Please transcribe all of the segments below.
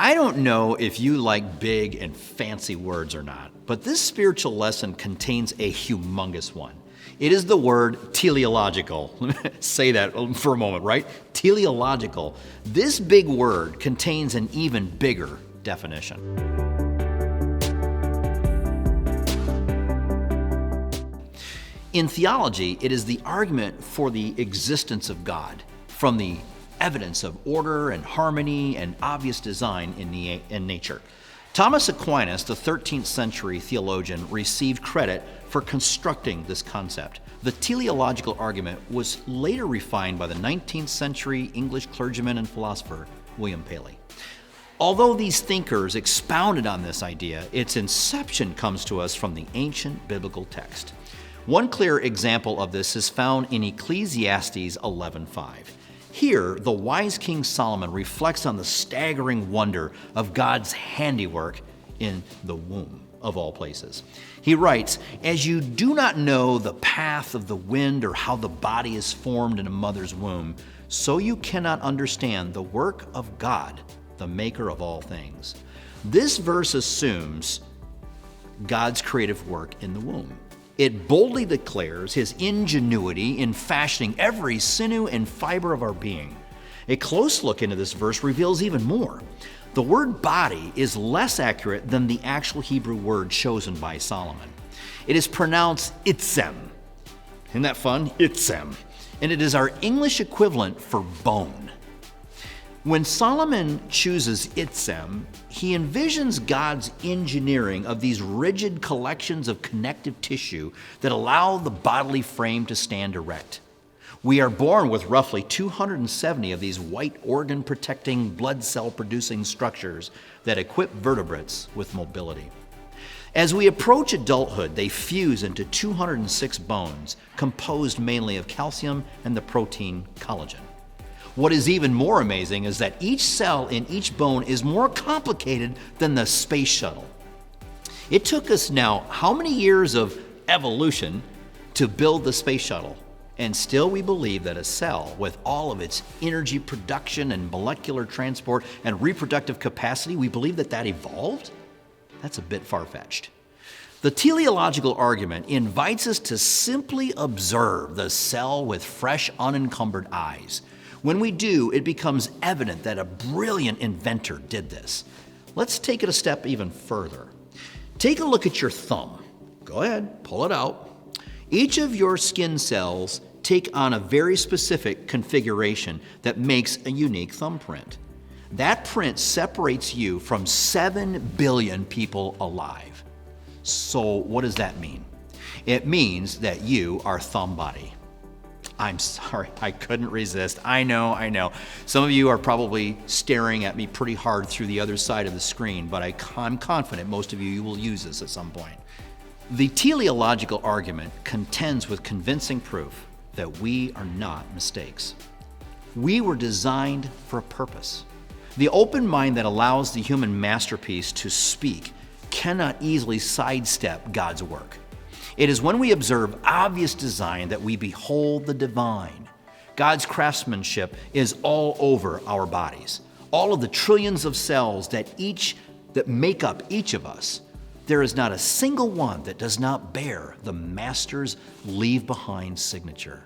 I don't know if you like big and fancy words or not, but this spiritual lesson contains a humongous one. It is the word teleological. Let me say that for a moment, right? Teleological. This big word contains an even bigger definition. In theology, it is the argument for the existence of God from the evidence of order and harmony and obvious design in nature. Thomas Aquinas, the 13th century theologian, received credit for constructing this concept. The teleological argument was later refined by the 19th century English clergyman and philosopher William Paley. Although these thinkers expounded on this idea, its inception comes to us from the ancient biblical text. One clear example of this is found in Ecclesiastes 11:5. Here, the wise King Solomon reflects on the staggering wonder of God's handiwork in the womb of all places. He writes, "As you do not know the path of the wind or how the body is formed in a mother's womb, so you cannot understand the work of God, the maker of all things." This verse assumes God's creative work in the womb. It boldly declares his ingenuity in fashioning every sinew and fiber of our being. A close look into this verse reveals even more. The word body is less accurate than the actual Hebrew word chosen by Solomon. It is pronounced itzem. Isn't that fun? Itzem. And it is our English equivalent for bone. When Solomon chooses itzem, he envisions God's engineering of these rigid collections of connective tissue that allow the bodily frame to stand erect. We are born with roughly 270 of these white organ-protecting, blood cell-producing structures that equip vertebrates with mobility. As we approach adulthood, they fuse into 206 bones, composed mainly of calcium and the protein collagen. What is even more amazing is that each cell in each bone is more complicated than the space shuttle. It took us now how many years of evolution to build the space shuttle? And still we believe that a cell, with all of its energy production and molecular transport and reproductive capacity, we believe that that evolved? That's a bit far-fetched. The teleological argument invites us to simply observe the cell with fresh, unencumbered eyes. When we do, it becomes evident that a brilliant inventor did this. Let's take it a step even further. Take a look at your thumb. Go ahead, pull it out. Each of your skin cells take on a very specific configuration that makes a unique thumbprint. That print separates you from 7 billion people alive. So what does that mean? It means that you are thumb body. I'm sorry, I couldn't resist. I know. Some of you are probably staring at me pretty hard through the other side of the screen, but I'm confident most of you will use this at some point. The teleological argument contends with convincing proof that we are not mistakes. We were designed for a purpose. The open mind that allows the human masterpiece to speak cannot easily sidestep God's work. It is when we observe obvious design that we behold the divine. God's craftsmanship is all over our bodies. All of the trillions of cells that make up each of us, there is not a single one that does not bear the Master's leave-behind signature.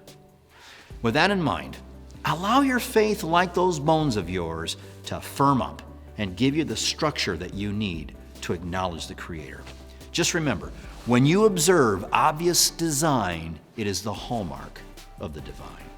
With that in mind, allow your faith, like those bones of yours, to firm up and give you the structure that you need to acknowledge the Creator. Just remember, when you observe obvious design, it is the hallmark of the divine.